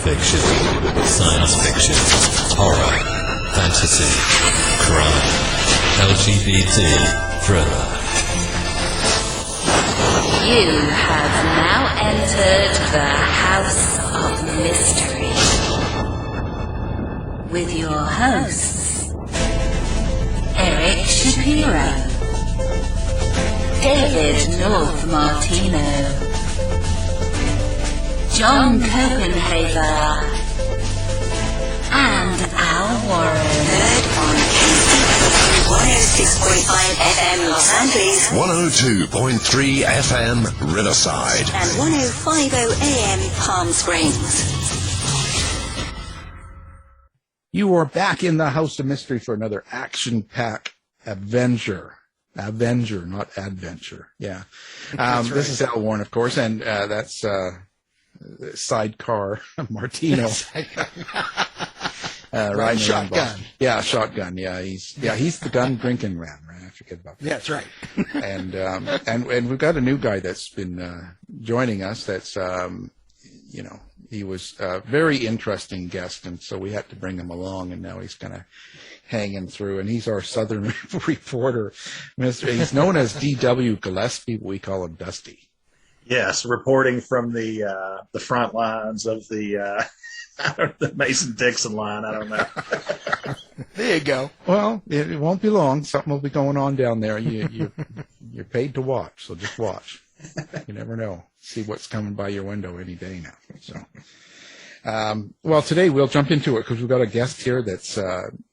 fiction, science fiction, horror, fantasy, crime, LGBT, thriller. You have now entered the House of Mystery with your hosts, Eric Shapiro, David North Martino, John Copenhaver, and Al Warren. Heard on KCP 106.5 FM Los Angeles, 102.3 FM Riverside, and 105.0 AM Palm Springs. You are back in the House of Mystery for another action-packed Avenger, not adventure. Yeah. This is Al Warren, of course, and that's Sidecar Martino. Right, shotgun. Shotgun. Yeah, he's the gun drinking man, right? I forget about that. Yeah, that's right. and we've got a new guy that's been joining us. That's he was a very interesting guest, and so we had to bring him along, and now he's kind of hanging through. And he's our Southern reporter. He's known as D.W. Gillespie, but we call him Dusty. Yes, reporting from the front lines of the Mason-Dixon line. I don't know. There you go. Well, it won't be long. Something will be going on down there. You're paid to watch, so just watch. You never know. See what's coming by your window any day now. So, well, today we'll jump into it because we've got a guest here that's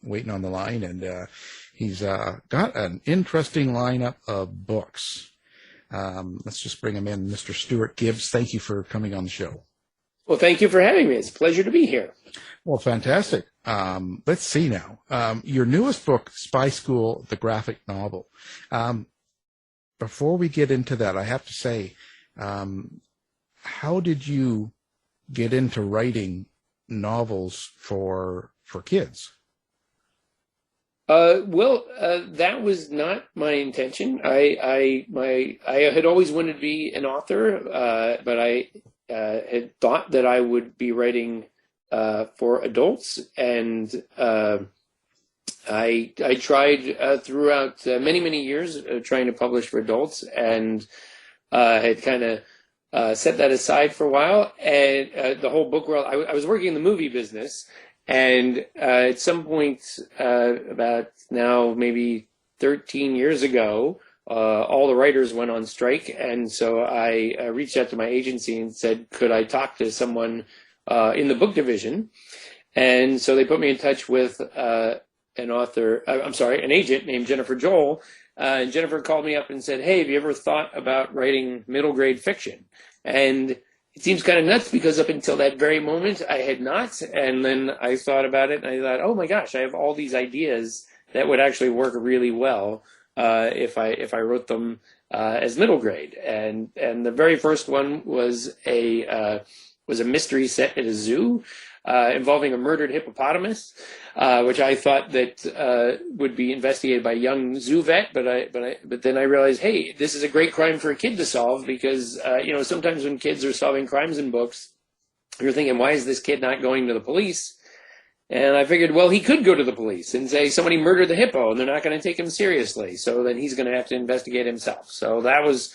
waiting on the line, and he's got an interesting lineup of books. Let's just bring him in. Mr. Stuart Gibbs, thank you for coming on the show. Well, thank you for having me. It's a pleasure to be here. Well, fantastic. Let's see now. Your newest book, Spy School, the graphic novel. Before we get into that, I have to say, how did you get into writing novels for kids? That was not my intention. I had always wanted to be an author, but I had thought that I would be writing for adults, and I tried throughout many years trying to publish for adults, and had kind of set that aside for a while. And the whole book world, I was working in the movie business. And at some point, about now maybe 13 years ago, all the writers went on strike. And so I reached out to my agency and said, could I talk to someone in the book division? And so they put me in touch with an agent named Jennifer Joel. And Jennifer called me up and said, hey, have you ever thought about writing middle grade fiction? And it seems kind of nuts because up until that very moment, I had not. And then I thought about it and I thought, oh my gosh, I have all these ideas that would actually work really well if I wrote them as middle grade. And the very first one was a mystery set at a zoo involving a murdered hippopotamus, which I thought that would be investigated by a young zoo vet. But then I realized, hey, this is a great crime for a kid to solve because, sometimes when kids are solving crimes in books, you're thinking, why is this kid not going to the police? And I figured, well, he could go to the police and say somebody murdered the hippo and they're not going to take him seriously. So then he's going to have to investigate himself. So that was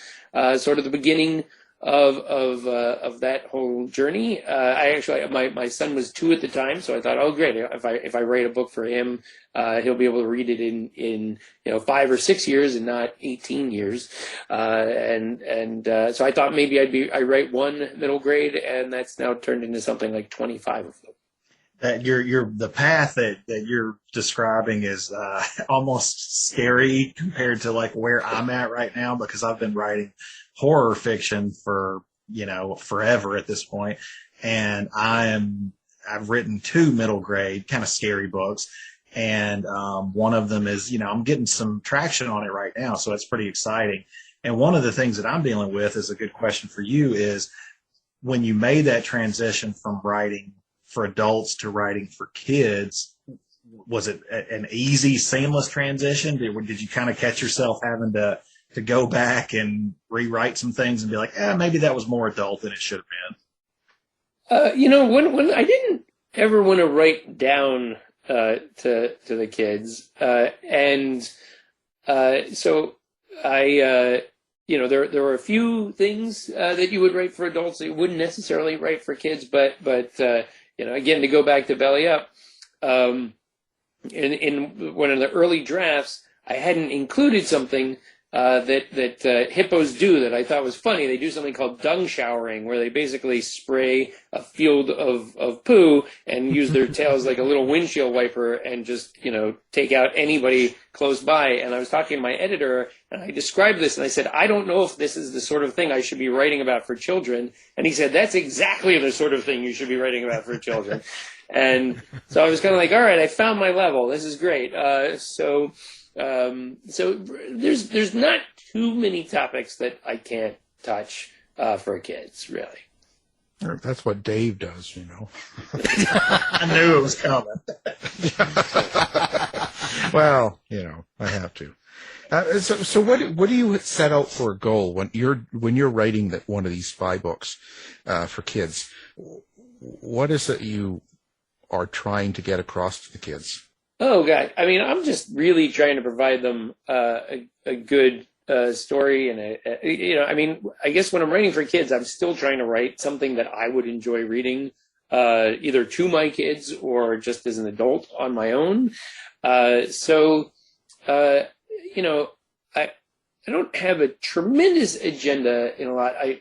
sort of the beginning of that whole journey. My son was 2 at the time, so I thought, oh great, if I write a book for him, he'll be able to read it in 5 or 6 years and not 18 years. So I thought maybe I write one middle grade, and that's now turned into something like 25 of them. The path that you're describing is almost scary compared to like where I'm at right now, because I've been writing horror fiction for forever at this point, and I've written 2 middle grade kind of scary books, and one of them is I'm getting some traction on it right now, so it's pretty exciting. And one of the things that I'm dealing with is a good question for you is when you made that transition from writing for adults to writing for kids, was it an easy, seamless transition? Did you kind of catch yourself having to go back and rewrite some things and be like, maybe that was more adult than it should have When I didn't ever want to write down to the kids, and so I, there were a few things that you would write for adults that you wouldn't necessarily write for kids, but again, to go back to Belly Up, in one of the early drafts, I hadn't included something that hippos do that I thought was funny. They do something called dung showering, where they basically spray a field of poo and use their tails like a little windshield wiper and just, take out anybody close by. And I was talking to my editor, and I described this, and I said, I don't know if this is the sort of thing I should be writing about for children. And he said, that's exactly the sort of thing you should be writing about for children. And so I was kind of like, all right, I found my level. This is great. So there's not too many topics that I can't touch for kids, really. That's what Dave does, I knew it was coming. Well, I have to. So what do you set out for a goal when you're writing one of these spy books for kids? What is it you are trying to get across to the kids? Oh, God. I mean, I'm just really trying to provide them a good story. And, I guess when I'm writing for kids, I'm still trying to write something that I would enjoy reading, either to my kids or just as an adult on my own. I don't have a tremendous agenda in a lot. I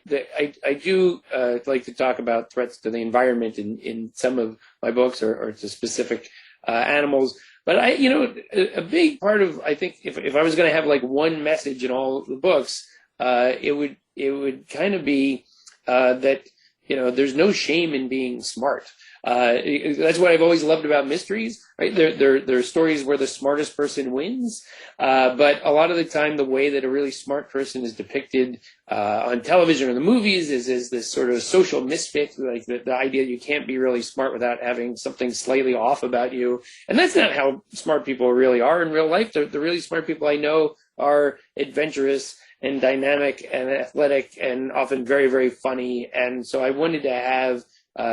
do like to talk about threats to the environment in some of my books or to specific animals. But a big part of, I think, if I was going to have like one message in all the books, it would kind of be that there's no shame in being smart. That's what I've always loved about mysteries, right? There are stories where the smartest person wins, but a lot of the time, the way that a really smart person is depicted on television or the movies is this sort of social misfit, like the idea you can't be really smart without having something slightly off about you. And that's not how smart people really are in real life. The really smart people I know are adventurous and dynamic and athletic and often very, very funny. And so I wanted to have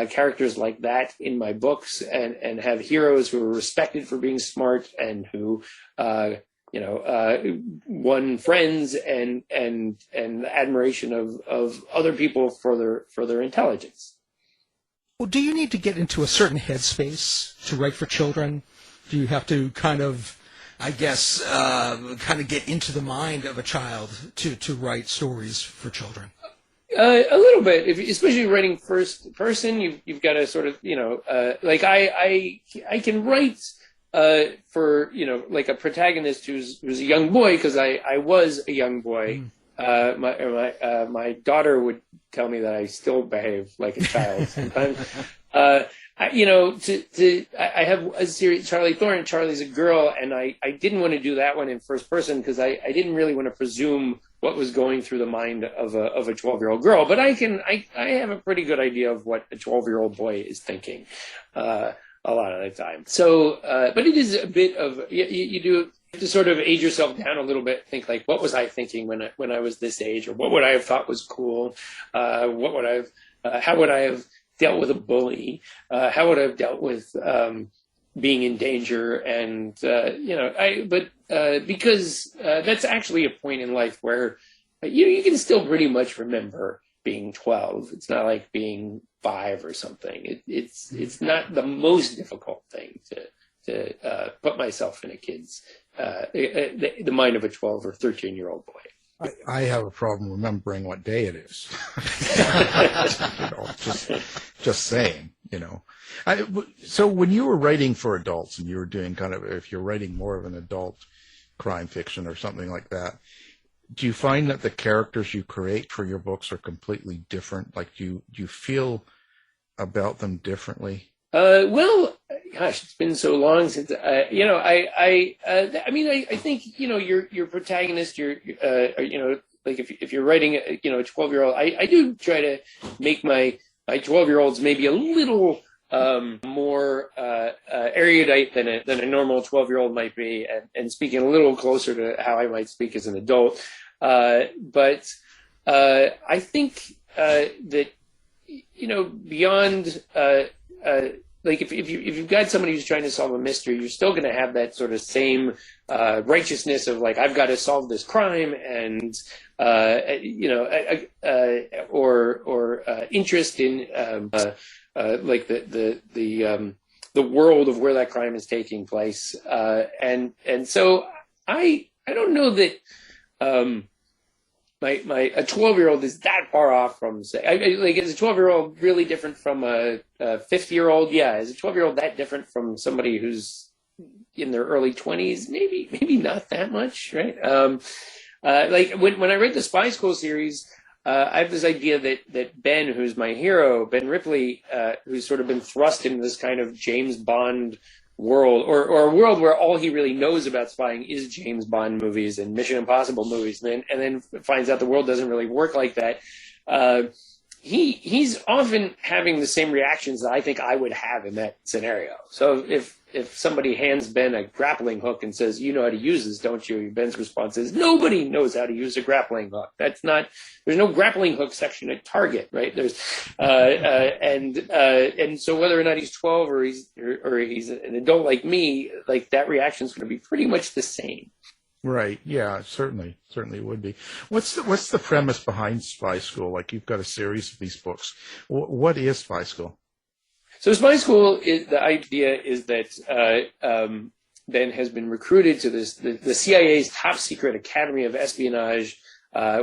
characters like that in my books and have heroes who are respected for being smart and who, won friends and admiration of other people for their intelligence. Well, do you need to get into a certain headspace to write for children? Do you have to kind of get into the mind of a child to write stories for children? A little bit, especially writing first person, you've got to sort of, like I can write for, like a protagonist who's a young boy, because I was a young boy. My daughter would tell me that I still behave like a child sometimes. I have a series, Charlie Thorne. Charlie's a girl, and I didn't want to do that one in first person because I didn't really want to presume what was going through the mind of a 12-year-old girl. But I have a pretty good idea of what a 12-year-old boy is thinking a lot of the time. So, but it is a bit of you do have to sort of age yourself down a little bit. Think like, what was I thinking when I was this age, or what would I have thought was cool? How would I have dealt with a bully? How would I have dealt with being in danger? And because that's actually a point in life where you can still pretty much remember being 12. It's not like being 5 or something. It's not the most difficult thing to put myself in a kid's the mind of a 12 or 13-year-old boy. I have a problem remembering what day it is. Just saying, So when you were writing for adults and you were doing if you're writing more of an adult crime fiction or something like that, do you find that the characters you create for your books are completely different? Like, do you feel about them differently? Well, gosh, it's been so long since I think your protagonist, like if you're writing a 12-year-old, I do try to make my 12-year-olds maybe a little more erudite than a normal 12-year-old might be, and speaking a little closer to how I might speak as an adult. But I think that beyond like if you've got somebody who's trying to solve a mystery, you're still going to have that sort of same righteousness of like, I've got to solve this crime, and or interest in like the world of where that crime is taking place, and so I don't know that a 12-year-old is that far off from, say, like, is a 12-year-old really different from a 50-year-old? Yeah. Is a 12-year-old that different from somebody who's in their early 20s? Maybe not that much, right? Like when I read the Spy School series, I have this idea that Ben, who's my hero, Ben Ripley, who's sort of been thrust into this kind of James Bond world, or a world where all he really knows about spying is James Bond movies and Mission Impossible movies, and then finds out the world doesn't really work like that. He's often having the same reactions that I think I would have in that scenario. So if somebody hands Ben a grappling hook and says, "You know how to use this, don't you?" Ben's response is, "Nobody knows how to use a grappling hook. There's no grappling hook section at Target, right?" There's and so whether or not he's 12 or he's an adult like me, like that reaction is going to be pretty much the same. Right. Yeah, certainly would be. What's the premise behind Spy School? Like, you've got a series of these books. What is Spy School? So Spy School, the idea is that Ben has been recruited to the CIA's top secret Academy of Espionage,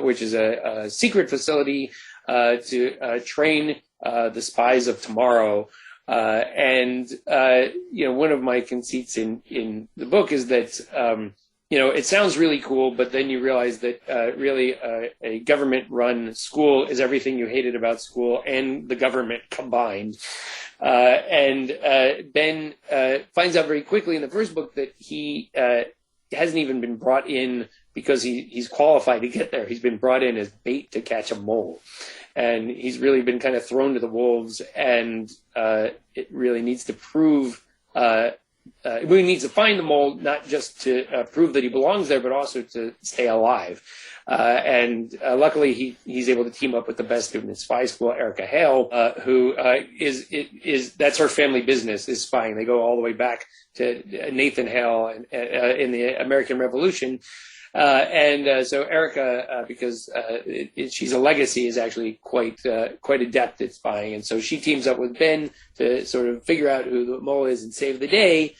which is a secret facility to train the spies of tomorrow. And one of my conceits in the book is that it sounds really cool, but then you realize that really a government-run school is everything you hated about school and the government combined. And Ben finds out very quickly in the first book that he hasn't even been brought in because he's qualified to get there. He's been brought in as bait to catch a mole. And he's really been kind of thrown to the wolves, and it really needs to prove it really needs to find the mole, not just to prove that he belongs there, but also to stay alive. And luckily, he's able to team up with the best student in Spy School, Erica Hale, who is that's her family business, is spying. They go all the way back to Nathan Hale in the American Revolution. So Erica, because she's a legacy, is actually quite adept at spying, and so she teams up with Ben to sort of figure out who the mole is and save the day.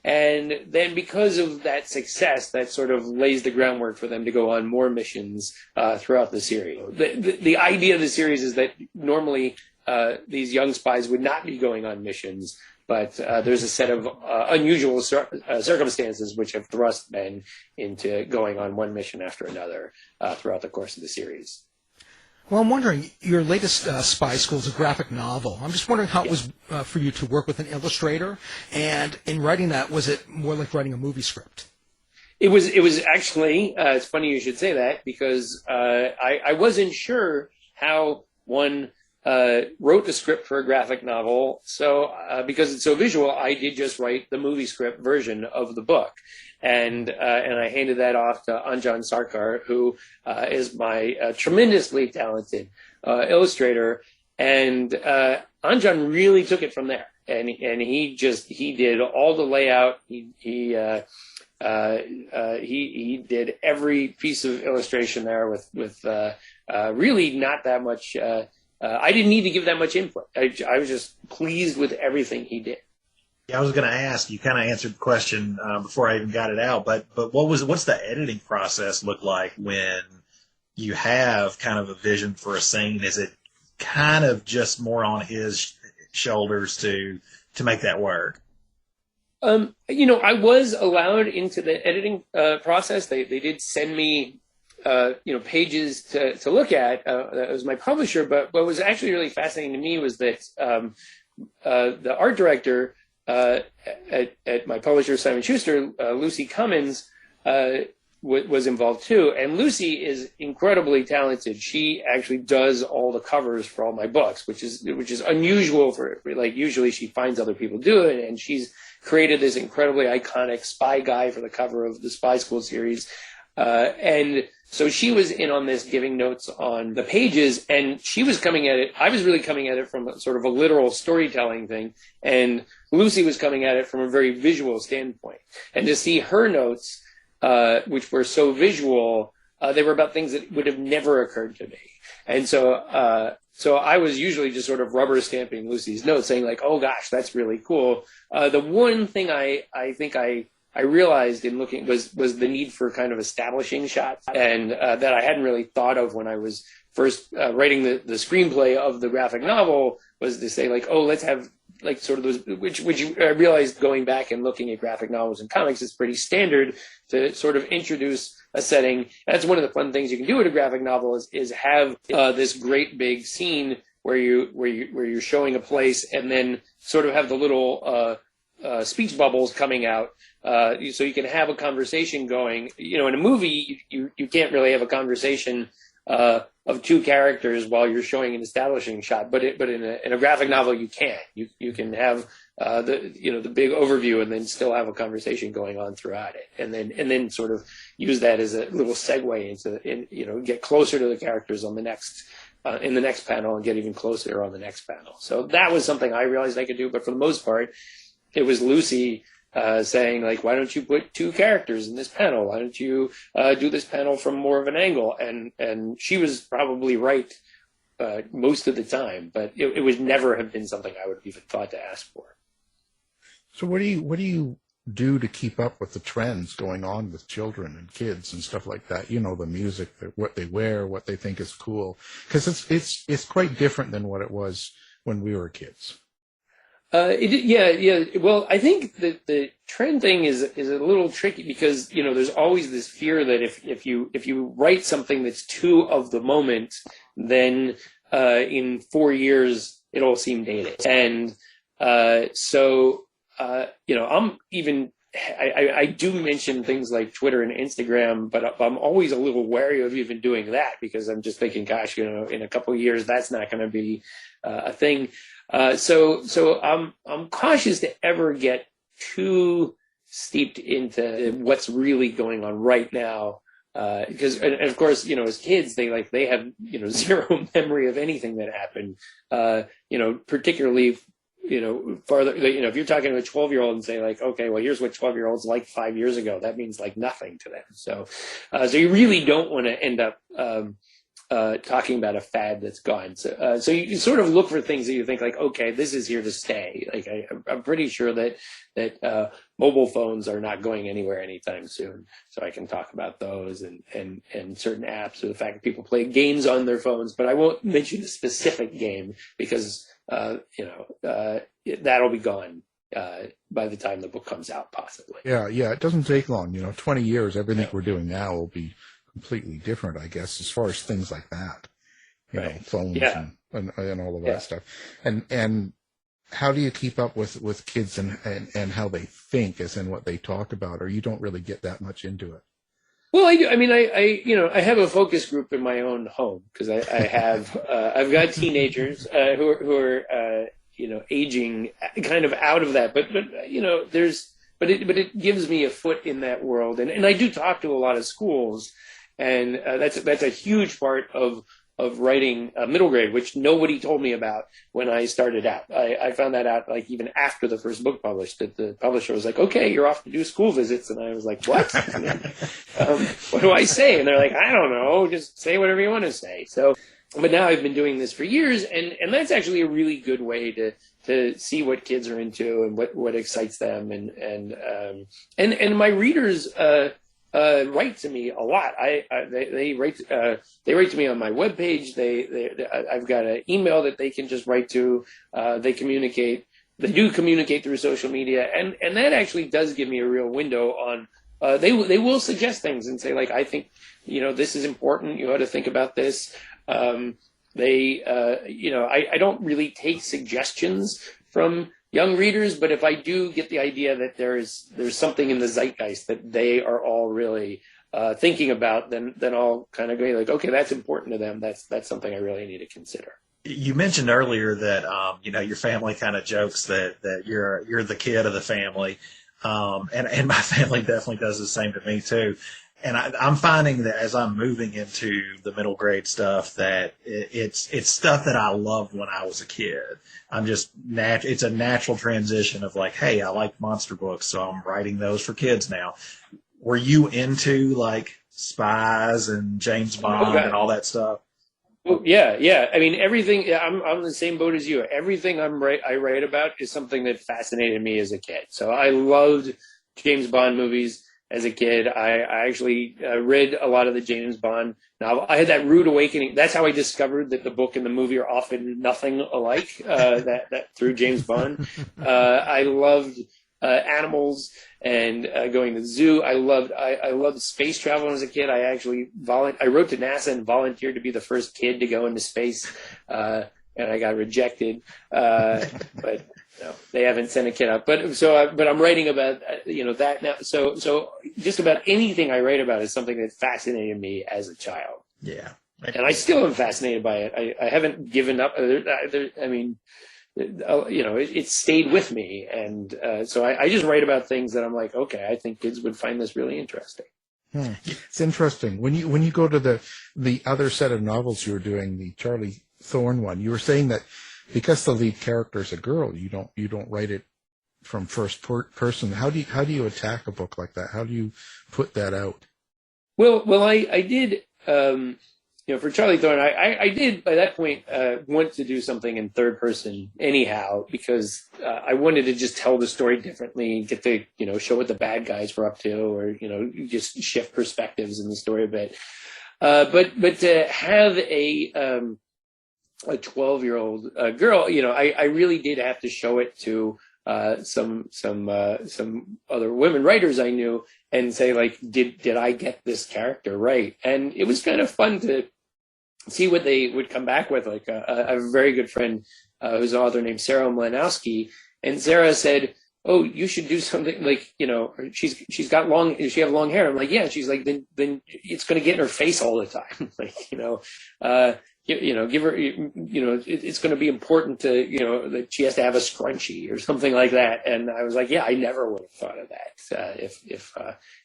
And then because of that success, that sort of lays the groundwork for them to go on more missions throughout the series. The idea of the series is that normally these young spies would not be going on missions, but there's a set of unusual circumstances which have thrust Ben into going on one mission after another throughout the course of the series. Well, I'm wondering, your latest Spy School is a graphic novel. I'm just wondering how it was for you to work with an illustrator, and in writing that, was it more like writing a movie script? It was actually, it's funny you should say that, because I wasn't sure how one wrote the script for a graphic novel. So because it's so visual, I did just write the movie script version of the book. And I handed that off to Anjan Sarkar, who is my tremendously talented illustrator. And Anjan really took it from there. And he did all the layout. He did every piece of illustration there with really not that much. I didn't need to give that much input. I was just pleased with everything he did. Yeah, I was going to ask. You kind of answered the question before I even got it out. But what's the editing process look like when you have kind of a vision for a scene? Is it kind of just more on his shoulders to make that work? I was allowed into the editing process. They did send me pages to look at. That was my publisher. But what was actually really fascinating to me was that the art director at my publisher, Simon Schuster, Lucy Cummins, was involved too. And Lucy is incredibly talented. She actually does all the covers for all my books, which is unusual for, like, usually she finds other people do it. And she's created this incredibly iconic spy guy for the cover of the Spy School series. And So she was in on this, giving notes on the pages, and she was coming at it. I was really coming at it from a sort of a literal storytelling thing, and Lucy was coming at it from a very visual standpoint. And to see her notes, which were so visual, they were about things that would have never occurred to me. And so, so I was usually just sort of rubber stamping Lucy's notes, saying like, "Oh gosh, that's really cool." The one thing I think I realized in looking was the need for kind of establishing shots, and that I hadn't really thought of when I was first writing the screenplay of the graphic novel, was to say like, oh, let's have like sort of those, which I realized going back and looking at graphic novels and comics is pretty standard to sort of introduce a setting. That's one of the fun things you can do with a graphic novel is have this great big scene where you're showing a place, and then sort of have the little speech bubbles coming out, so you can have a conversation going. You know, in a movie, you can't really have a conversation of two characters while you're showing an establishing shot, but in a graphic novel you can. You can have the big overview and then still have a conversation going on throughout it, and then sort of use that as a little segue into get closer to the characters on the next. In the next panel, and get even closer on the next panel. So that was something I realized I could do, but for the most part, it was Lucy saying, like, why don't you put two characters in this panel? Why don't you do this panel from more of an angle? And she was probably right most of the time, but it would never have been something I would have even thought to ask for. So what do you do to keep up with the trends going on with children and kids and stuff like that? You know, the music, what they wear, what they think is cool, because it's quite different than what it was when we were kids. Yeah. Well, I think that the trend thing is a little tricky because, there's always this fear that if you write something that's too of the moment, then in 4 years it'll seem dated. And I do mention things like Twitter and Instagram, but I'm always a little wary of even doing that because I'm just thinking, gosh, in a couple of years that's not going to be a thing. So I'm cautious to ever get too steeped into what's really going on right now. Because, and of course, as kids, they have, zero memory of anything that happened, particularly, farther, if you're talking to a 12-year-old and say like, okay, well, here's what 12-year-olds like 5 years ago, that means like nothing to them. So you really don't want to end up, talking about a fad that's gone. So you sort of look for things that you think like, okay, this is here to stay. Like I'm pretty sure that mobile phones are not going anywhere anytime soon. So I can talk about those and certain apps, or the fact that people play games on their phones, but I won't mention a specific game because, that'll be gone. By the time the book comes out, possibly. Yeah, it doesn't take long. 20 years, everything we're doing now will be completely different, I guess, as far as things like that, phones and all of that stuff. And how do you keep up with kids and how they think, as in what they talk about, or you don't really get that much into it? Well, I do. I mean, I have a focus group in my own home because I have I've got teenagers who are aging kind of out of that, but it gives me a foot in that world, and I do talk to a lot of schools. And that's a huge part of writing middle grade, which nobody told me about when I started out. I found that out like even after the first book published, that the publisher was like, okay, you're off to do school visits. And I was like, what? What do I say? And they're like, I don't know, just say whatever you want to say. So, but now I've been doing this for years, and that's actually a really good way to see what kids are into and what excites them. And my readers, write to me a lot. They write to me on my webpage. I've got an email that they can just write to. They do communicate through social media, and that actually does give me a real window on. They will suggest things and say like, I think this is important. You ought to think about this. I don't really take suggestions from young readers, but if I do get the idea that there's something in the zeitgeist that they are all really thinking about, then I'll kind of go like, okay, that's important to them. That's something I really need to consider. You mentioned earlier that your family kind of jokes that you're the kid of the family, and my family definitely does the same to me too. and I'm finding that as I'm moving into the middle grade stuff, that it's stuff that I loved when I was a kid. I'm just it's a natural transition of like, hey, I like monster books, so I'm writing those for kids now. Were you into like spies and James Bond and all that stuff? Well, yeah. I mean, everything. I'm in the same boat as you. Everything I write about is something that fascinated me as a kid. So I loved James Bond movies as a kid. I actually read a lot of the James Bond novel. I had that rude awakening. That's how I discovered that the book and the movie are often nothing alike. That through James Bond. I loved animals and going to the zoo. I loved space travel when I was a kid. I actually I wrote to NASA and volunteered to be the first kid to go into space, and I got rejected. But no, they haven't sent a kid out. But I'm writing about that now. So just about anything I write about is something that fascinated me as a child. Yeah, and I still am fascinated by it. I haven't given up. I mean, it stayed with me, and so I just write about things that I'm like, okay, I think kids would find this really interesting. It's interesting when you go to the other set of novels you were doing, the Charlie Thorne one. You were saying that because the lead character is a girl, you don't write it from first person. How do you attack a book like that? How do you put that out? Well, I did. For Charlie Thorne, I did by that point want to do something in third person anyhow, because I wanted to just tell the story differently, get to show what the bad guys were up to, or just shift perspectives in the story a bit. But to have a 12-year-old girl, I really did have to show it to some other women writers I knew and say, like, did I get this character right? And it was kind of fun to see what they would come back with. Like I have a very good friend who's an author named Sarah Mlanowski, and Sarah said, "Oh, you should do something like she have long hair." I'm like, "Yeah." She's like, "Then it's going to get in her face all the time." Like give her it's going to be important to that she has to have a scrunchie or something like that. And I was like, yeah, I never would have thought of that if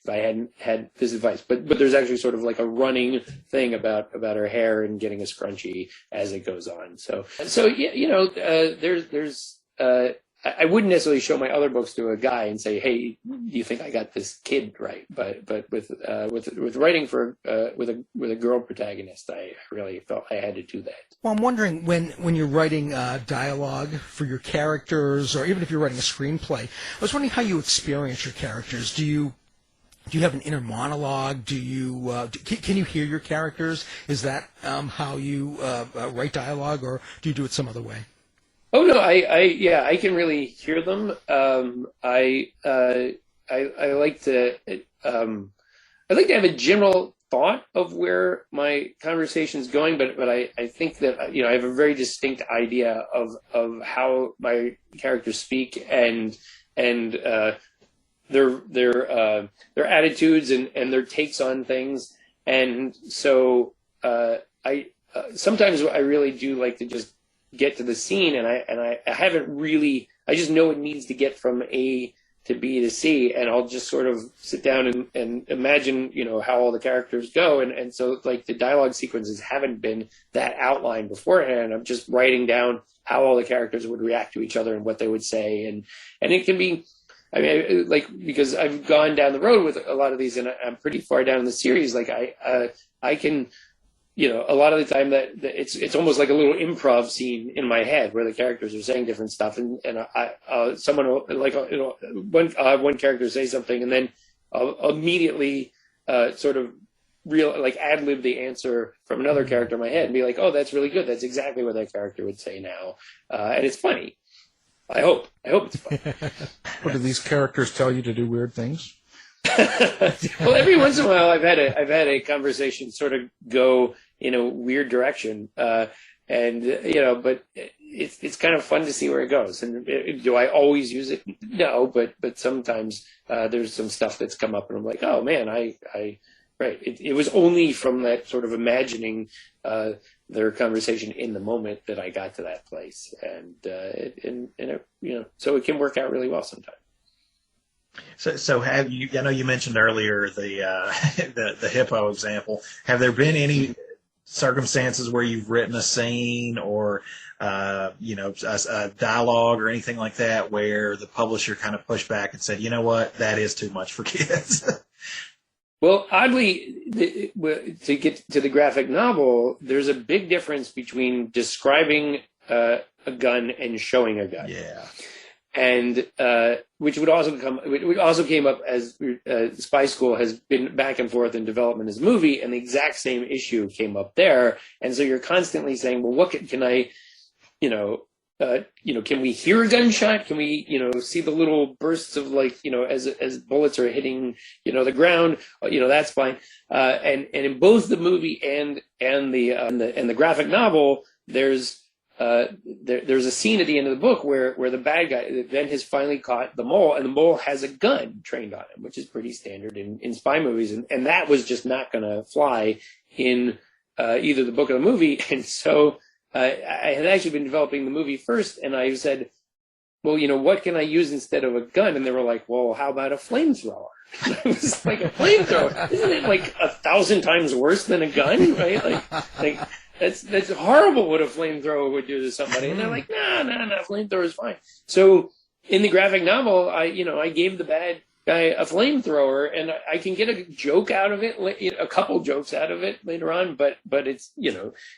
I hadn't had this advice. But there's actually sort of like a running thing about her hair and getting a scrunchie as it goes on. So there's I wouldn't necessarily show my other books to a guy and say, "Hey, do you think I got this kid right?" But with writing for with a girl protagonist, I really felt I had to do that. Well, I'm wondering when you're writing dialogue for your characters, or even if you're writing a screenplay, I was wondering how you experience your characters. Do you have an inner monologue? Do you can you hear your characters? Is that how you write dialogue, or do you do it some other way? Oh no, I can really hear them. I like to have a general thought of where my conversation is going, but I think that I have a very distinct idea of how my characters speak and their attitudes and their takes on things, and so sometimes I really do like to just get to the scene, and I haven't really, I just know it needs to get from A to B to C, and I'll just sort of sit down and imagine how all the characters go, and so like the dialogue sequences haven't been that outlined beforehand. I'm just writing down how all the characters would react to each other and what they would say, and it can be, I mean, like, because I've gone down the road with a lot of these, and I'm pretty far down in the series, like I can, a lot of the time that it's almost like a little improv scene in my head where the characters are saying different stuff, and someone will, like, one character say something, and then I'll immediately sort of ad lib the answer from another character in my head and be like, oh, that's really good. That's exactly what that character would say now, and it's funny. I hope it's funny. What, do these characters tell you to do weird things? Well, every once in a while, I've had a conversation sort of go in a weird direction, but it's kind of fun to see where it goes. And do I always use it? No, but sometimes there's some stuff that's come up, and I'm like, oh man, right. It was only from that sort of imagining their conversation in the moment that I got to that place, and so it can work out really well sometimes. So have you? I know you mentioned earlier the the hippo example. Have there been any circumstances where you've written a scene or a dialogue or anything like that where the publisher kind of pushed back and said, you know what, that is too much for kids? Well, oddly, to get to the graphic novel, there's a big difference between describing a gun and showing a gun. Yeah. And which also came up as Spy School has been back and forth in development as a movie, and the exact same issue came up there. And so you're constantly saying, well, what can I, can we hear a gunshot? Can we, see the little bursts of as bullets are hitting, the ground? That's fine. And in both the movie and the graphic novel, there's a scene at the end of the book where the bad guy then has finally caught the mole, and the mole has a gun trained on him, which is pretty standard in spy movies, and that was just not going to fly in either the book or the movie. And so I had actually been developing the movie first, and I said, well, what can I use instead of a gun? And they were like, well, how about a flamethrower? I was like, a flamethrower? Isn't it like 1,000 times worse than a gun, right? Like that's horrible what a flamethrower would do to somebody. And they're like, no, flamethrower is fine. So in the graphic novel, I gave the bad guy a flamethrower, and I can get a joke out of it, a couple jokes out of it later on, but it's,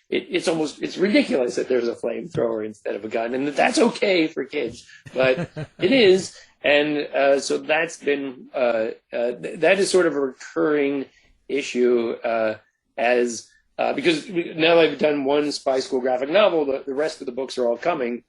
it's ridiculous that there's a flamethrower instead of a gun, and that's okay for kids, but it is. And so that's been, that is sort of a recurring issue because now I've done one Spy School graphic novel, the rest of the books are all coming,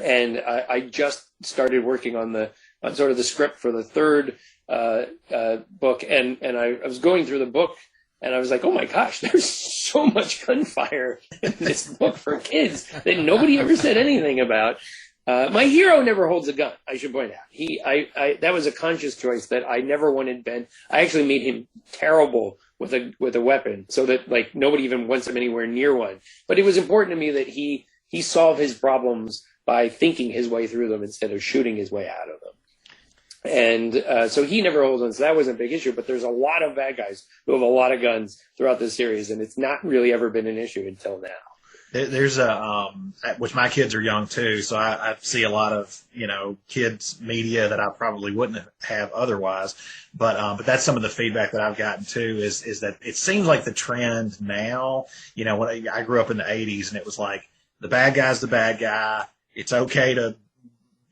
and I just started working on sort of the script for the third book, and I was going through the book, and I was like, oh my gosh, there's so much gunfire in this book for kids that nobody ever said anything about. My hero never holds a gun, I should point out. That was a conscious choice that I never wanted Ben. I actually made him terrible with a weapon, so that nobody even wants him anywhere near one. But it was important to me that he solve his problems by thinking his way through them instead of shooting his way out of them. And so he never holds one, so that wasn't a big issue. But there's a lot of bad guys who have a lot of guns throughout the series, and it's not really ever been an issue until now. There's which my kids are young too, so I see a lot of, kids media that I probably wouldn't have otherwise. But that's some of the feedback that I've gotten too is that it seems like the trend now, when I grew up in the 80s, and it was like the bad guy's the bad guy. It's okay to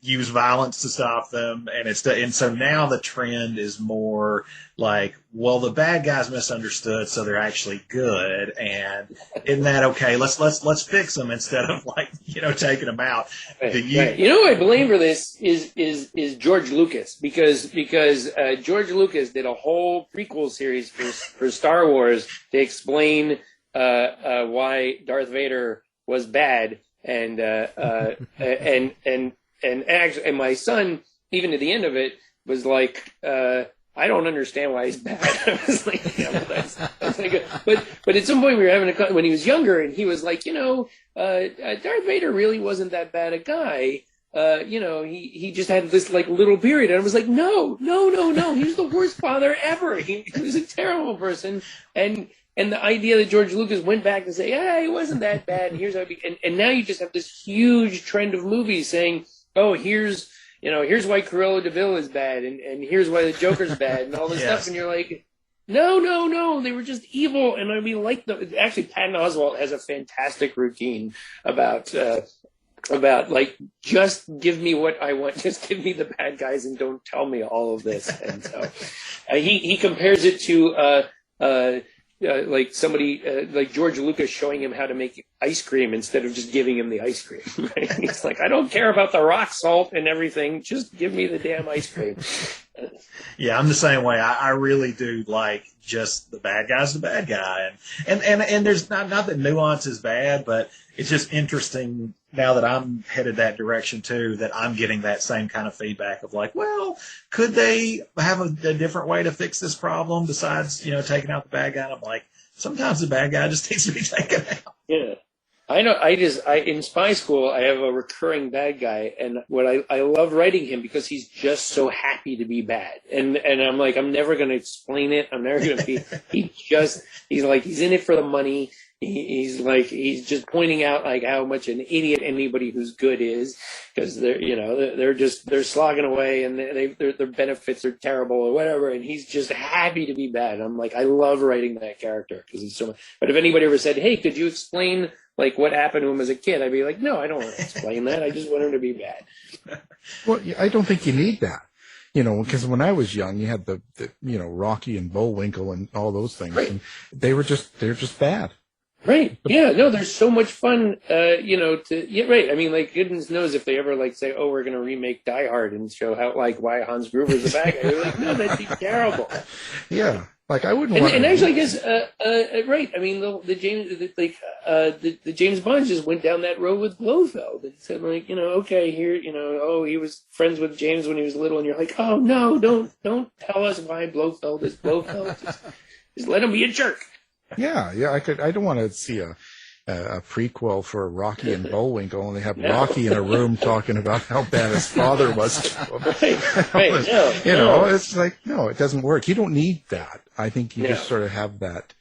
use violence to stop them, and so now the trend is more like, well, the bad guys misunderstood, so they're actually good, and isn't that okay? Let's fix them instead of taking them out. Right. Who I blame for this is George Lucas, because George Lucas did a whole prequel series for Star Wars to explain why Darth Vader was bad, and my son, even at the end of it, was like, I don't understand why he's bad. I was like, that's good. But at some point we were having when he was younger, and he was like, Darth Vader really wasn't that bad a guy. He just had this little period. And I was like, no. He's the worst father ever. He was a terrible person. And the idea that George Lucas went back to say, he wasn't that bad. And here's how and now you just have this huge trend of movies saying, oh, here's why Cruella de Vil is bad, and here's why the Joker's bad, and all this stuff, and you're like, no, they were just evil. And I mean, actually, Patton Oswalt has a fantastic routine about just give me what I want, just give me the bad guys, and don't tell me all of this. And so he compares it to somebody like George Lucas showing him how to make ice cream instead of just giving him the ice cream. Right? He's like, I don't care about the rock salt and everything. Just give me the damn ice cream. Yeah, I'm the same way. I really do like just the bad guy's the bad guy, and there's not that nuance is bad, but it's just interesting now that I'm headed that direction too, that I'm getting that same kind of feedback of like, well, could they have a different way to fix this problem besides taking out the bad guy? And I'm like, sometimes the bad guy just needs to be taken out. Yeah. I know. In Spy School, I have a recurring bad guy, and what I love writing him because he's just so happy to be bad, and I'm like, I'm never going to explain it. I'm never going to be. He's in it for the money. He's just pointing out like how much an idiot anybody who's good is, because they're slogging away and their benefits are terrible or whatever, and he's just happy to be bad. And I'm like, I love writing that character because he's so much. But if anybody ever said, hey, could you explain like what happened to him as a kid, I'd be like, no, I don't want to explain that. I just want him to be bad. Well, I don't think you need that. Because when I was young, you had the Rocky and Bullwinkle and all those things, right. And they're just bad. Right. Yeah. No, there's so much fun, right. I mean, like, goodness knows if they ever, like, say, oh, we're going to remake Die Hard and show how, like, why Hans Gruber's the bad guy. You're like, no, that'd be terrible. Yeah. Like, I wouldn't want and actually, I guess, right. I mean, the James Bond just went down that road with Blofeld and said, like, okay, here, he was friends with James when he was little. And you're like, oh, no, don't tell us why Blofeld is Blofeld. Just let him be a jerk. Yeah. I don't want to see a prequel for Rocky and Bullwinkle, and they have Rocky in a room talking about how bad his father was. Right. No. It's like, no, it doesn't work. You don't need that. I think you just sort of have that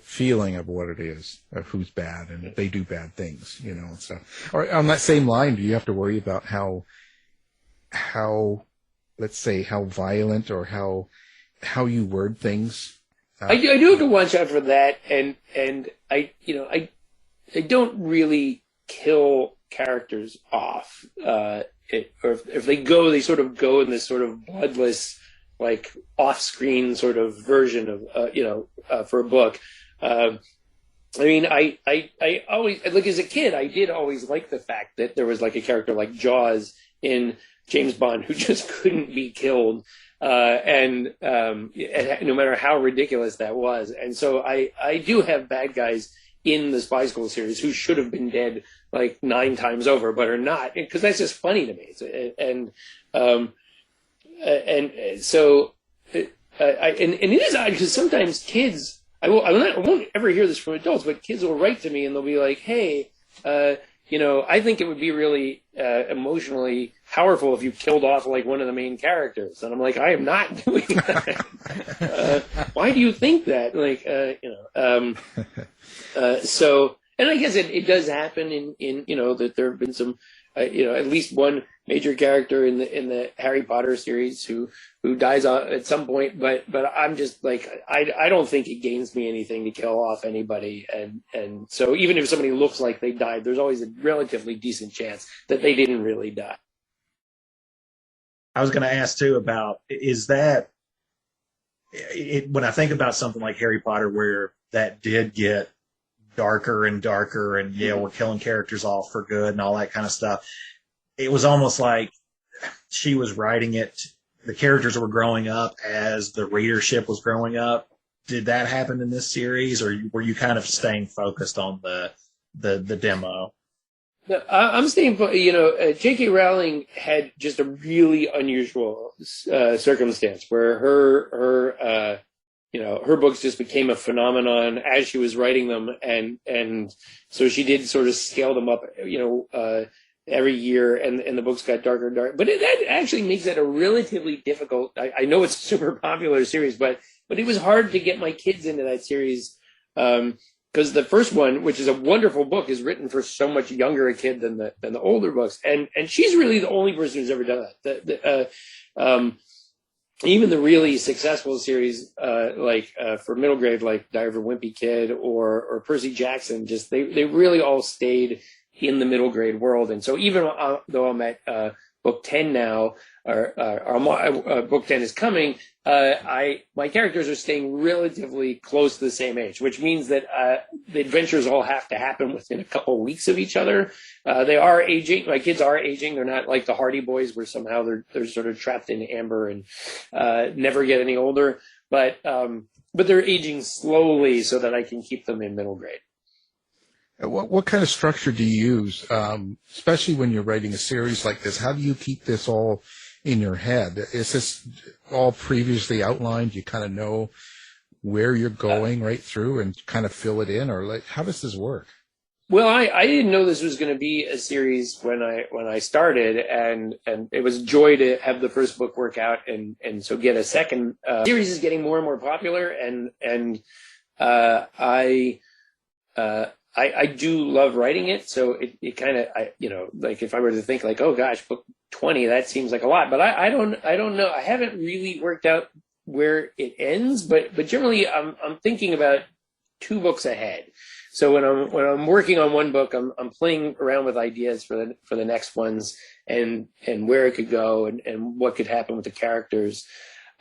feeling of what it is, of who's bad, and they do bad things, So, or on that same line, do you have to worry about how let's say, how violent or how you word things? I do have to watch out for that, and I don't really kill characters off. Or if they go, they sort of go in this sort of bloodless, like off-screen sort of version of for a book. I mean, I always, like as a kid, I did always like the fact that there was like a character like Jaws in James Bond who just couldn't be killed. And no matter how ridiculous that was. And so I do have bad guys in the Spy School series who should have been dead like 9 times over, but are not, because that's just funny to me. And so it is odd because sometimes kids, I won't ever hear this from adults, but kids will write to me and they'll be like, hey, I think it would be really emotionally powerful if you killed off like one of the main characters. And I'm like, I am not doing that. Why do you think that? Like, so, and I guess it does happen in that there have been some, at least one major character in the Harry Potter series who dies at some point, but I'm just like, I don't think it gains me anything to kill off anybody. And so even if somebody looks like they died, there's always a relatively decent chance that they didn't really die. I was going to ask too about, is that when I think about something like Harry Potter, where that did get darker and darker and we're killing characters off for good and all that kind of stuff. It was almost like she was writing it. The characters were growing up as the readership was growing up. Did that happen in this series, or were you kind of staying focused on the demo? I'm staying. J.K. Rowling had just a really unusual circumstance where her books just became a phenomenon as she was writing them, and so she did sort of scale them up, every year, and the books got darker and darker. But that actually makes it a relatively difficult. I know it's a super popular series, but it was hard to get my kids into that series. Because the first one, which is a wonderful book, is written for so much younger a kid than the older books, and she's really the only person who's ever done that. Even the really successful series, for middle grade, like Diary of a Wimpy Kid or Percy Jackson, just they really all stayed in the middle grade world. And so even though I'm at book 10 now, or book 10 is coming, my characters are staying relatively close to the same age, which means that the adventures all have to happen within a couple of weeks of each other. They are aging. My kids are aging. They're not like the Hardy Boys, where somehow they're sort of trapped in amber and never get any older. But they're aging slowly so that I can keep them in middle grade. What kind of structure do you use, especially when you're writing a series like this? How do you keep this all in your head? Is this all previously outlined? You kind of know where you're going right through and kind of fill it in, or like, how does this work? Well, I didn't know this was going to be a series when I started, and it was a joy to have the first book work out, and so get a second. Series is getting more and more popular, and I do love writing it. So it kind of, like if I were to think like, oh gosh, book 20, that seems like a lot, but I don't know. I haven't really worked out where it ends, but generally I'm thinking about 2 books ahead. So when I'm working on one book, I'm playing around with ideas for the next ones, and where it could go, and what could happen with the characters.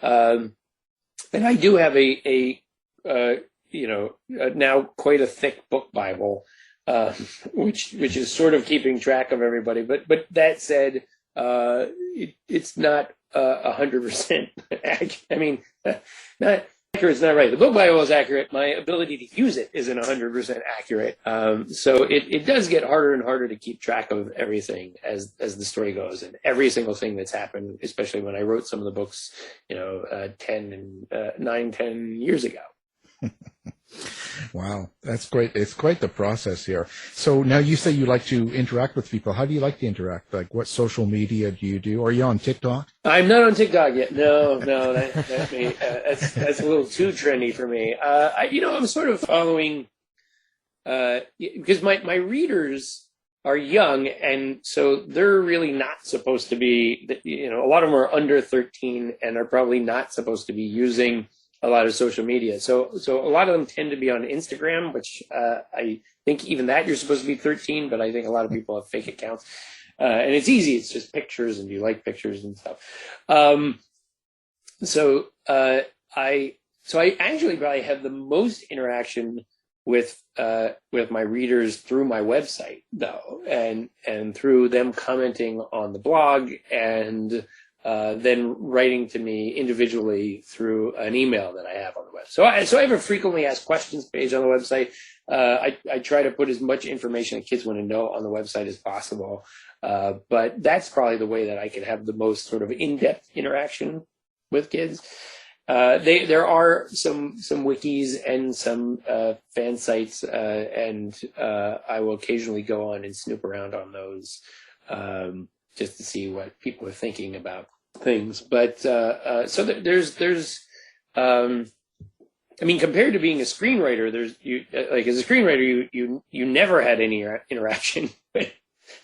And I do have now quite a thick book Bible, which is sort of keeping track of everybody. But that said, it's not 100% accurate. I mean, not accurate is not right. The book Bible is accurate. My ability to use it isn't 100% accurate. So it does get harder and harder to keep track of everything as the story goes, and every single thing that's happened, especially when I wrote some of the books, 10 years ago. Wow, that's great. It's quite the process here. So now you say you like to interact with people. How do you like to interact? Like, what social media do you do? Are you on TikTok? I'm not on TikTok yet. No, that's a little too trendy for me. I'm sort of following, because my readers are young, and so they're really not supposed to be, a lot of them are under 13 and are probably not supposed to be using a lot of social media. So a lot of them tend to be on Instagram, which I think even that you're supposed to be 13, but I think a lot of people have fake accounts. And it's easy. It's just pictures, and you like pictures and stuff. So I actually probably have the most interaction with my readers through my website, though, and through them commenting on the blog, and then writing to me individually through an email that I have on the website. So I have a frequently asked questions page on the website. I try to put as much information that kids want to know on the website as possible. But that's probably the way that I can have the most sort of in-depth interaction with kids. There are some wikis and some fan sites, and I will occasionally go on and snoop around on those, just to see what people are thinking about things. But so there's I mean, compared to being a screenwriter, as a screenwriter, you never had any interaction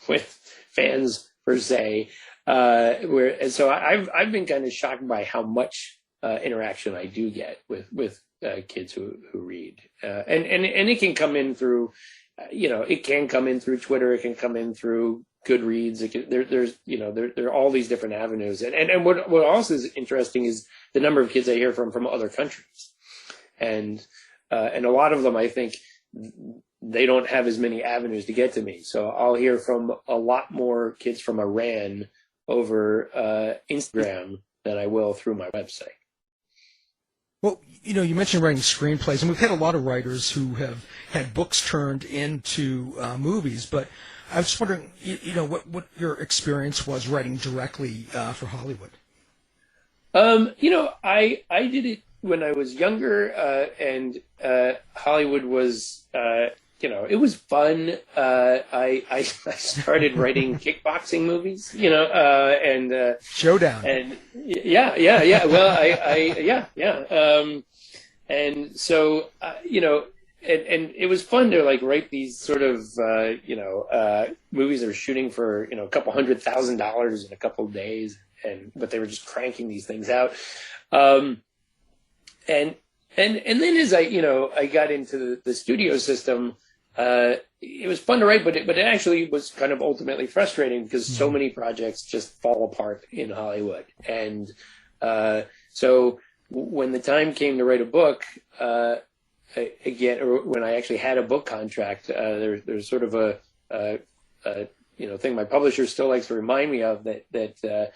with fans per se. And so I've been kind of shocked by how much interaction I do get with kids who read, and it can come in through, it can come in through Twitter, it can come in through Goodreads. There are all these different avenues, and what also is interesting is the number of kids I hear from other countries, and a lot of them, I think, they don't have as many avenues to get to me. So I'll hear from a lot more kids from Iran over Instagram than I will through my website. Well, you mentioned writing screenplays, and we've had a lot of writers who have had books turned into movies, but I was just wondering, what your experience was writing directly for Hollywood. I did it when I was younger, and Hollywood was, it was fun. I started writing kickboxing movies, and Showdown. And yeah. Well, and so and it was fun to write these sort of movies that were shooting for a couple $100,000 in a couple of days, but they were just cranking these things out. And then as I got into the studio system, it was fun to write, but it actually was kind of ultimately frustrating because so many projects just fall apart in Hollywood. And so when the time came to write a book, or when I actually had a book contract, there's sort of a thing my publisher still likes to remind me of, that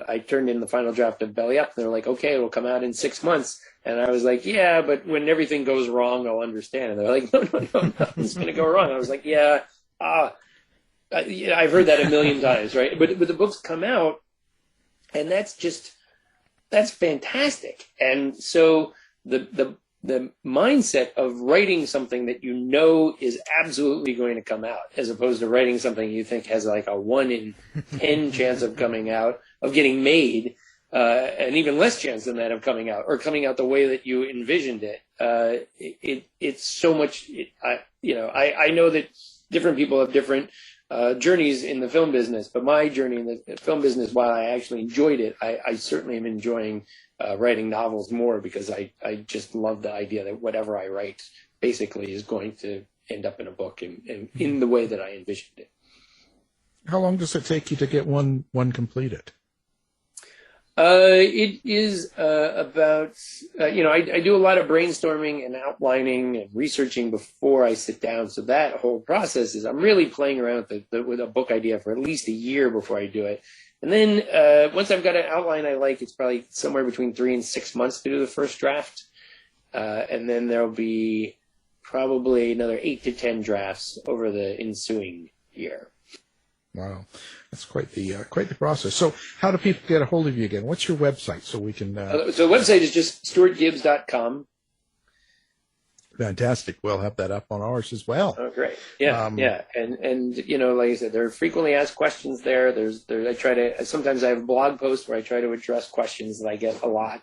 I turned in the final draft of Belly Up, and they're like, okay, it'll come out in 6 months. And I was like, yeah, but when everything goes wrong, I'll understand. And they're like, no, it's going to go wrong. I was like, yeah, I've heard that a million times, right? But the books come out, and that's fantastic. And so the the mindset of writing something that you know is absolutely going to come out, as opposed to writing something you think has like a 1 in 10 chance of coming out, of getting made, and even less chance than that of coming out, or coming out the way that you envisioned it. It's so much. I know that different people have different journeys in the film business, but my journey in the film business, while I actually enjoyed it, I certainly am enjoying writing novels more, because I just love the idea that whatever I write basically is going to end up in a book and in the way that I envisioned it. How long does it take you to get one completed? It is about, I do a lot of brainstorming and outlining and researching before I sit down. So that whole process is, I'm really playing around with a book idea for at least a year before I do it. And then once I've got an outline I like, it's probably somewhere between 3 and 6 months to do the first draft. And then there'll be probably another 8 to 10 drafts over the ensuing year. Wow, that's quite the process. So, how do people get a hold of you again? What's your website so we can? So the website is just stuartgibbs.com. Fantastic. We'll have that up on ours as well. Oh, great. Yeah, yeah. And like I said, there are frequently asked questions there. Sometimes I have blog posts where I try to address questions that I get a lot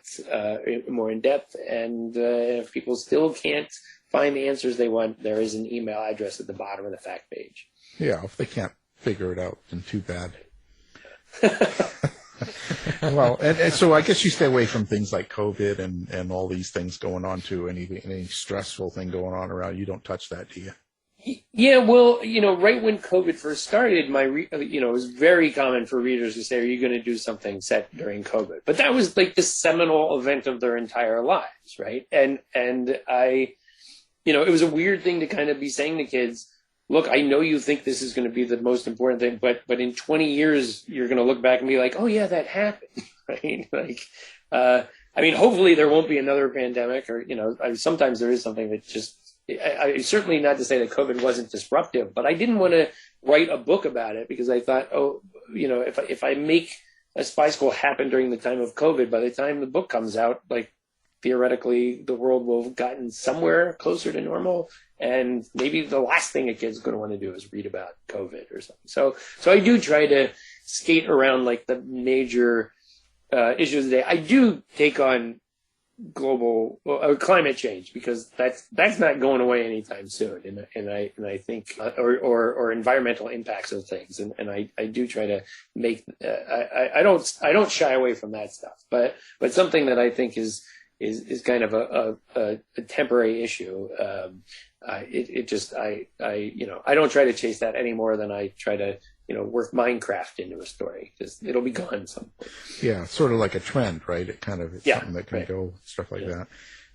more in depth. And if people still can't find the answers they want, there is an email address at the bottom of the fact page. Yeah, if they can't figure it out, then too bad. Well, and so I guess you stay away from things like COVID and all these things going on too. Any stressful thing going on around, you don't touch that, do you? Yeah, well, right when COVID first started, it was very common for readers to say, "Are you going to do something set during COVID?" But that was like the seminal event of their entire lives, right? And I, it was a weird thing to kind of be saying to kids, "Look, I know you think this is going to be the most important thing, but in 20 years, you're going to look back and be like, oh yeah, that happened," right? Hopefully there won't be another pandemic, or, sometimes there is something that just, I certainly not to say that COVID wasn't disruptive, but I didn't want to write a book about it, because I thought, if I make a spy school happen during the time of COVID, by the time the book comes out, like, theoretically, the world will have gotten somewhere closer to normal, and maybe the last thing a kid's going to want to do is read about COVID or something. So I do try to skate around like the major issues today. I do take on global climate change, because that's not going away anytime soon, and I think or environmental impacts of things, and I do try to make I don't shy away from that stuff, but something that I think is kind of a temporary issue. I don't try to chase that any more than I try to work Minecraft into a story, because it'll be gone someday. Yeah, sort of like a trend, right? It's something that can go, stuff like that.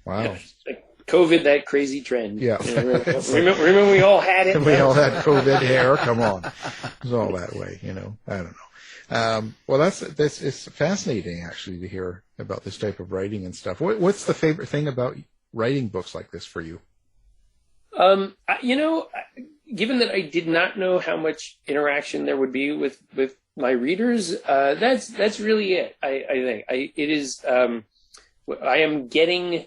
Wow. Yeah, like COVID, that crazy trend. Yeah. Remember we all had it? We all had COVID hair. Come on. It was all that way, I don't know. Well, it's fascinating, actually, to hear about this type of writing and stuff. What's the favorite thing about writing books like this for you? Given that I did not know how much interaction there would be with my readers, that's really it. I think I am getting,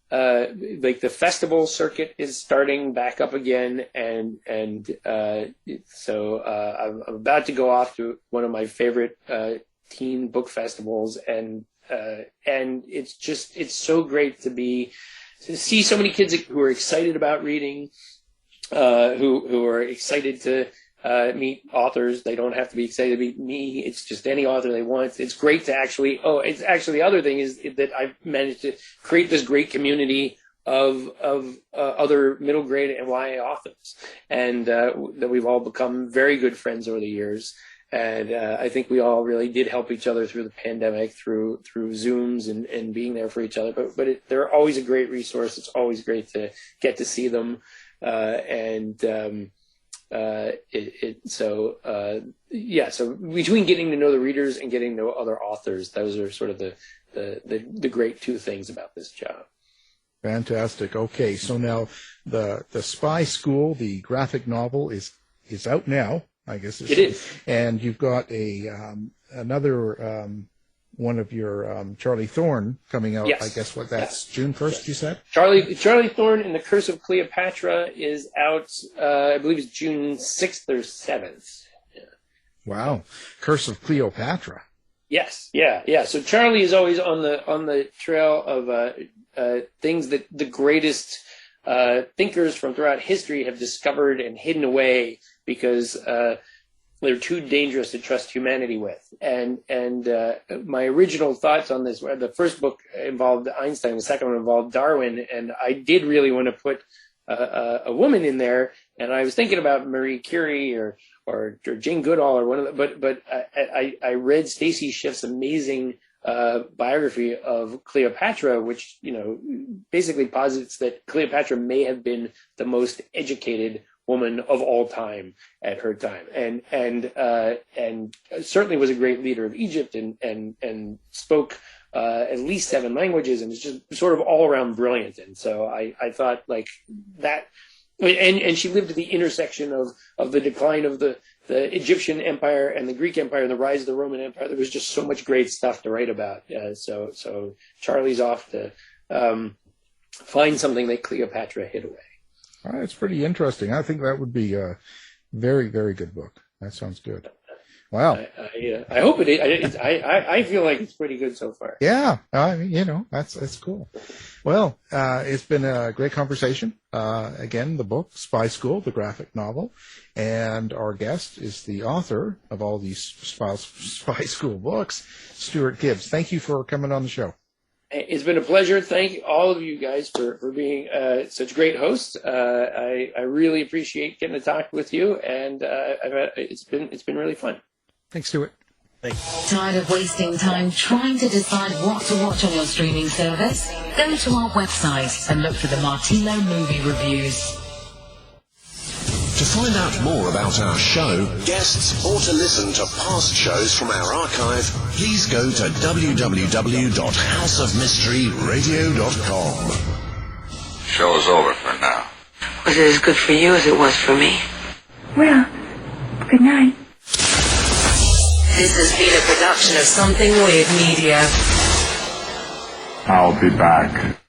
the festival circuit is starting back up again, so I'm about to go off to one of my favorite teen book festivals, and it's so great to see so many kids who are excited about reading, who are excited to meet authors. They don't have to be excited to meet me. It's just any author they want. It's great to the other thing is that I've managed to create this great community of other middle grade and YA authors, and that we've all become very good friends over the years. And I think we all really did help each other through the pandemic, through Zooms and being there for each other. But they're always a great resource. It's always great to get to see them. So between getting to know the readers and getting to know other authors, those are sort of the great two things about this job. Fantastic. Okay, so now the Spy School, the graphic novel, is out now. I guess it is. And you've got another one of your Charlie Thorne coming out. Yes. I guess that's June 1st. You said Charlie Thorne and the Curse of Cleopatra is out. I believe it's June 6th or 7th. Wow, Curse of Cleopatra. Yes, yeah. So Charlie is always on the trail of things that the greatest thinkers from throughout history have discovered and hidden away because they're too dangerous to trust humanity with. And my original thoughts on this were the first book involved Einstein, the second one involved Darwin, and I did really want to put a woman in there. And I was thinking about Marie Curie or Jane Goodall or one of the, but I read Stacy Schiff's amazing biography of Cleopatra, which basically posits that Cleopatra may have been the most educated woman of all time at her time, and certainly was a great leader of Egypt and spoke at least 7 languages, and is just sort of all around brilliant. And so I thought like that. And she lived at the intersection of the decline of the Egyptian Empire and the Greek Empire and the rise of the Roman Empire. There was just so much great stuff to write about. So Charlie's off to find something that Cleopatra hid away. It's pretty interesting. I think that would be a very, very good book. That sounds good. Wow. I hope it is. I feel like it's pretty good so far. Yeah. That's cool. Well, it's been a great conversation. Again, the book, Spy School, the graphic novel. And our guest is the author of all these Spy School books, Stuart Gibbs. Thank you for coming on the show. It's been a pleasure. Thank all of you guys for being such great hosts. I really appreciate getting to talk with you, and it's been really fun. Thanks, Stuart. Thanks. Tired of wasting time trying to decide what to watch on your streaming service? Go to our website and look for the Martino movie reviews. To find out more about our show, guests, or to listen to past shows from our archive, please go to www.houseofmysteryradio.com. Show is over for now. Was it as good for you as it was for me? Well, good night. This has been a production of Something Weird Media. I'll be back.